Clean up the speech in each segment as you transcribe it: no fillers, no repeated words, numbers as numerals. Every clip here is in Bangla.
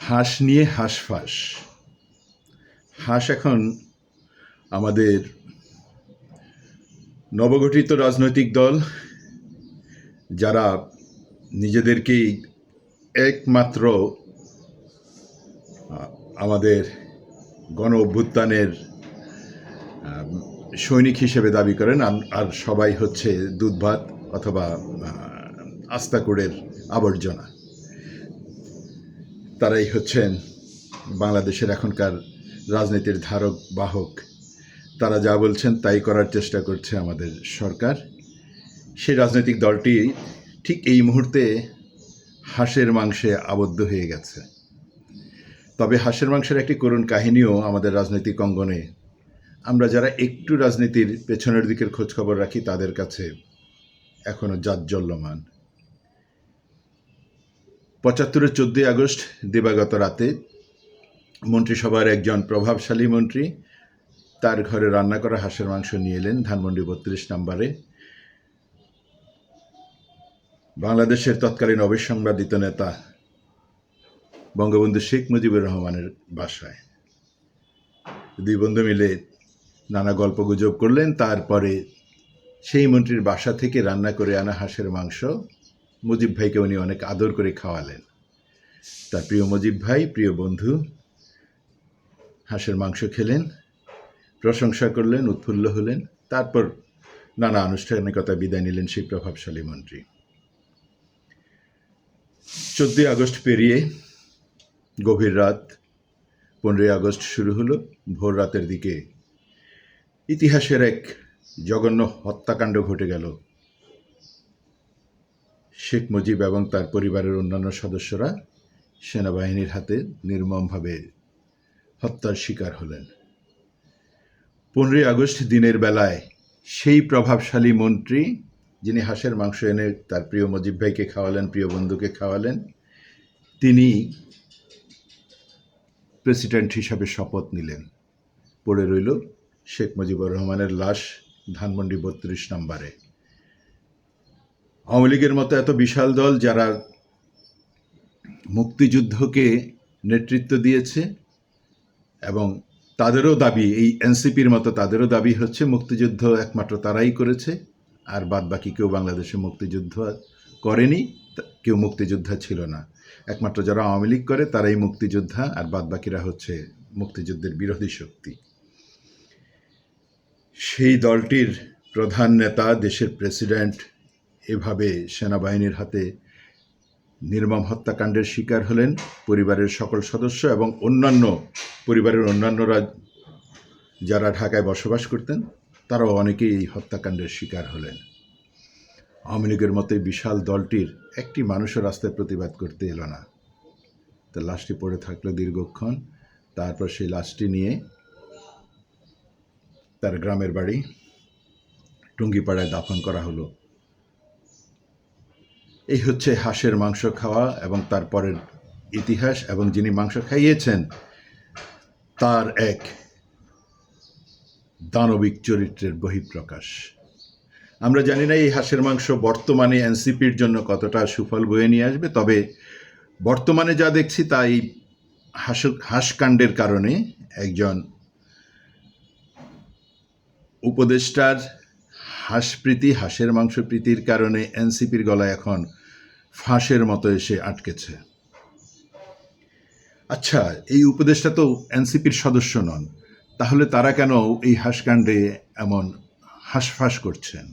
হাঁস নিয়ে হাঁসফাঁস। হাঁস এখন আমাদের নবগঠিত রাজনৈতিক দল, যারা নিজেদেরকেই একমাত্র আমাদের গণ অভ্যুত্থানের সৈনিক হিসেবে দাবি করেন, আর সবাই হচ্ছে দুধ ভাত অথবা আস্তাকুড়ের আবর্জনা। তারাই হচ্ছেন বাংলাদেশের এখনকার রাজনীতির ধারক বাহক। তারা যা বলছেন তাই করার চেষ্টা করছে আমাদের সরকার। সেই রাজনৈতিক দলটি ঠিক এই মুহূর্তে হাঁসের মাংসে আবদ্ধ হয়ে গেছে। তবে হাঁসের মাংসের একটি করুণ কাহিনীও আমাদের রাজনৈতিক অঙ্গনে আমরা যারা একটু রাজনীতির পেছনের দিকের খোঁজখবর রাখি তাদের কাছে এখনও জাজ্জল্যমান। ৭৫-এর 14 আগস্ট দিবাগত রাতে মন্ত্রিসভার একজন প্রভাবশালী মন্ত্রী তার ঘরে রান্না করা হাঁসের মাংস নিয়ে এলেন ধানমন্ডি ৩২ নম্বরে বাংলাদেশের তৎকালীন অবিসংবাদিত নেতা বঙ্গবন্ধু শেখ মুজিবুর রহমানের বাসায়। দুই বন্ধু মিলে নানা গল্পগুজব করলেন। তারপরে সেই মন্ত্রীর বাসা থেকে রান্না করে আনা হাঁসের মাংস মুজিব ভাইকে উনি অনেক আদর করে খাওয়ালেন। তার প্রিয় মুজিব ভাই, প্রিয় বন্ধু হাঁসের মাংস খেলেন, প্রশংসা করলেন, উৎফুল্ল হলেন। তারপর নানা আনুষ্ঠানিকতা বিদায় নিলেন সেই প্রভাবশালী মন্ত্রী। 14 আগস্ট পেরিয়ে গভীর রাত, 15 আগস্ট শুরু হলো। ভোর রাতের দিকে ইতিহাসের এক জঘন্য হত্যাকাণ্ড ঘটে গেল। শেখ মুজিব এবং তার পরিবারের অন্যান্য সদস্যরা সেনাবাহিনীর হাতে নির্মমভাবে হত্যার শিকার হলেন। 15 আগস্ট দিনের বেলায় সেই প্রভাবশালী মন্ত্রী, যিনি হাঁসের মাংস এনে তার প্রিয় মুজিব ভাইকে খাওয়ালেন, প্রিয় বন্ধুকে খাওয়ালেন, তিনি প্রেসিডেন্ট হিসাবে শপথ নিলেন। পড়ে রইল শেখ মুজিবুর রহমানের লাশ ধানমন্ডি ৩২ নম্বরে। আওয়ামী লীগের মতো এত বিশাল দল যারা মুক্তিযুদ্ধকে নেতৃত্ব দিয়েছে এবং তাদেরও দাবি, এই এনসিপির মতো তাদেরও দাবি হচ্ছে মুক্তিযুদ্ধ একমাত্র তারাই করেছে, আর বাদ বাকি কেউ বাংলাদেশে মুক্তিযুদ্ধ করেনি, কেউ মুক্তিযোদ্ধা ছিল না। একমাত্র যারা আওয়ামী লীগ করে তারাই মুক্তিযোদ্ধা, আর বাদ বাকিরা হচ্ছে মুক্তিযুদ্ধের বিরোধী শক্তি। সেই দলটির প্রধান নেতা, দেশের প্রেসিডেন্ট এভাবে সেনাবাহিনীর হাতে নির্মম হত্যাকাণ্ডের শিকার হলেন। পরিবারের সকল সদস্য এবং পরিবারের অন্যান্যরা যারা ঢাকায় বসবাস করতেন তারাও অনেকেই এই হত্যাকাণ্ডের শিকার হলেন। আওয়ামী লীগের মতোই বিশাল দলটির একটি মানুষও রাস্তায় প্রতিবাদ করতে এলো না। তার লাশটি পড়ে থাকলো দীর্ঘক্ষণ। তারপর সেই লাশটি নিয়ে তার গ্রামের বাড়ি টুঙ্গিপাড়ায় দাফন করা হলো। এই হচ্ছে হাঁসের মাংস খাওয়া এবং তারপরের ইতিহাস, এবং যিনি মাংস খাইয়েছেন তার এক দানবিক চরিত্রের বহিঃপ্রকাশ। আমরা জানি না এই হাঁসের মাংস বর্তমানে এনসিপির জন্য কতটা সুফল বয়ে নিয়ে আসবে, তবে বর্তমানে যা দেখছি তাই হাঁসকাণ্ডের কারণে একজন উপদেষ্টার হাঁসপ্রীতি, হাঁসের মাংস প্রীতির কারণে এনসিপির গলায় এখন ফাঁসের মতো এসে আটকেছে। আচ্ছা, এই উপদেষ্টা তো এনসিপির সদস্য নন, তাহলে তারা কেন এই হাঁসকাণ্ডে এমন হাঁসফাঁস করছেন?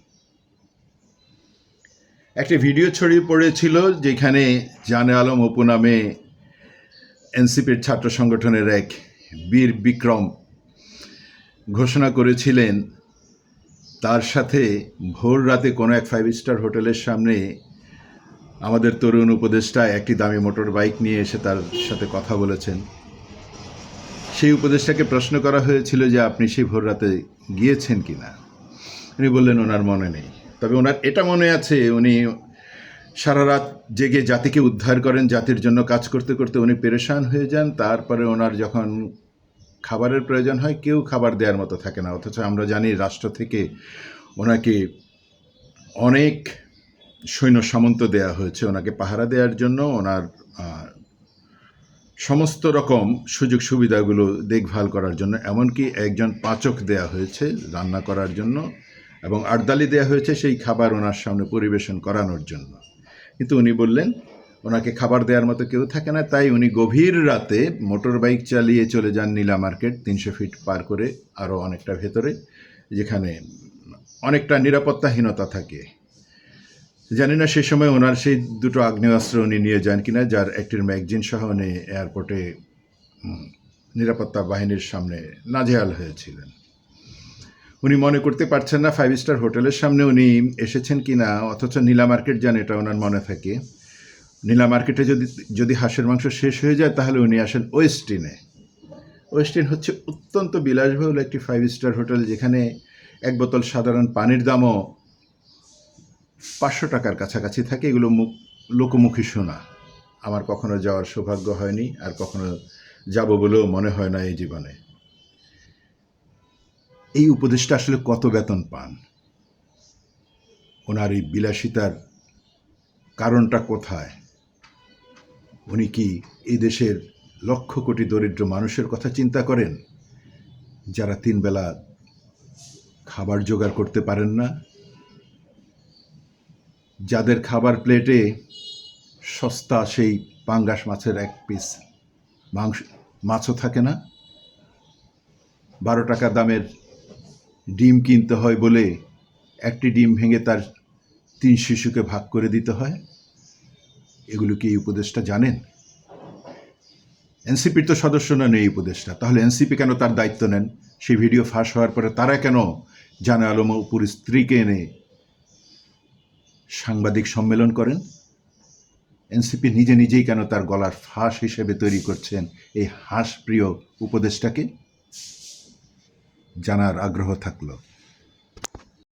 একটি ভিডিও ছড়িয়ে পড়েছিল যেখানে জানে আলম অপু নামে এনসিপির ছাত্র সংগঠনের এক বীর বিক্রম ঘোষণা করেছিলেন তার সাথে ভোর রাতে কোনো এক 5 স্টার হোটেলের সামনে আমাদের তরুণ উপদেষ্টা একটি দামি মোটর বাইক নিয়ে এসে তার সাথে কথা বলেছেন। সেই উপদেষ্টাকে প্রশ্ন করা হয়েছিল যে আপনি সেই ভোর রাতে গিয়েছেন কি না। উনি বললেন ওনার মনে নেই, তবে ওনার এটা মনে আছে উনি সারা রাত জেগে জাতিকে উদ্ধার করেন, জাতির জন্য কাজ করতে করতে উনি পেরেশান হয়ে যান। তারপরে ওনার যখন খাবারের প্রয়োজন হয় কেউ খাবার দেওয়ার মতো থাকে না, অথচ আমরা জানি রাষ্ট্র থেকে ওনাকে অনেক সৈন্য সামন্ত দেওয়া হয়েছে ওনাকে পাহারা দেওয়ার জন্য, ওনার সমস্ত রকম সুযোগ সুবিধাগুলো দেখভাল করার জন্য, এমনকি একজন পাচক দেয়া হয়েছে রান্না করার জন্য, এবং আর্দালি দেয়া হয়েছে সেই খাবার ওনার সামনে পরিবেশন করানোর জন্য। কিন্তু উনি বললেন ওনাকে খাবার দেওয়ার মতো কেউ থাকে না, তাই উনি গভীর রাতে মোটর বাইক চালিয়ে চলে যান নীলা মার্কেট, 300 ফিট পার করে আরও অনেকটা ভেতরে, যেখানে অনেকটা নিরাপত্তাহীনতা থাকে। জানি না সে সময় ওনার সেই দুটো আগ্নেয়াস্ত্র উনি নিয়ে যান কিনা, যার একটির ম্যাগজিন সহ উনি এয়ারপোর্টে নিরাপত্তা বাহিনীর সামনে নাজেহাল হয়েছিলেন। উনি মনে করতে পারছেন না 5 স্টার হোটেলের সামনে উনি এসেছেন কিনা, অথচ নীলা মার্কেট যান এটা ওনার মনে থাকে। নীলা মার্কেটে যদি হাঁসের মাংস শেষ হয়ে যায় তাহলে উনি আসেন ওয়েস্টিনে। ওয়েস্টিন হচ্ছে অত্যন্ত বিলাসবহুল একটি 5 স্টার হোটেল, যেখানে এক বোতল সাধারণ পানির দামও 500 টাকার কাছাকাছি থাকে। এগুলো লোকমুখী শোনা, আমার কখনো যাওয়ার সৌভাগ্য হয়নি, আর কখনো যাব বলেও মনে হয় না এই জীবনে। এই উপদেশটা আসলে কত বেতন পান? ওনার এই বিলাসিতার কারণটা কোথায়? উনি কি এই দেশের লক্ষ কোটি দরিদ্র মানুষের কথা চিন্তা করেন, যারা 3 বেলা খাবার জোগাড় করতে পারেন না, যাদের খাবার প্লেটে সস্তা সেই পাঙ্গাস মাছের 1 পিস মাছও থাকে না, 12 টাকা দামের ডিম কিনতে হয় বলে একটি ডিম ভেঙে তার 3 শিশুকে ভাগ করে দিতে হয়? এগুলো কি এই উপদেশটা জানেন? এনসিপির তো সদস্য নন এই উপদেশটা, তাহলে এনসিপি কেন তার দায়িত্ব নেন? সেই ভিডিও ফাঁস হওয়ার পরে তারা কেন জানে আলম অপুর স্ত্রীকে এনে সাংবাদিক সম্মেলন করেন? এনসিপি নিজে নিজেই কেন তার গলার ফাঁস হিসেবে তৈরি করছেন এই হাঁস প্রিয় উপদেশটাকে? জানার আগ্রহ থাকলো।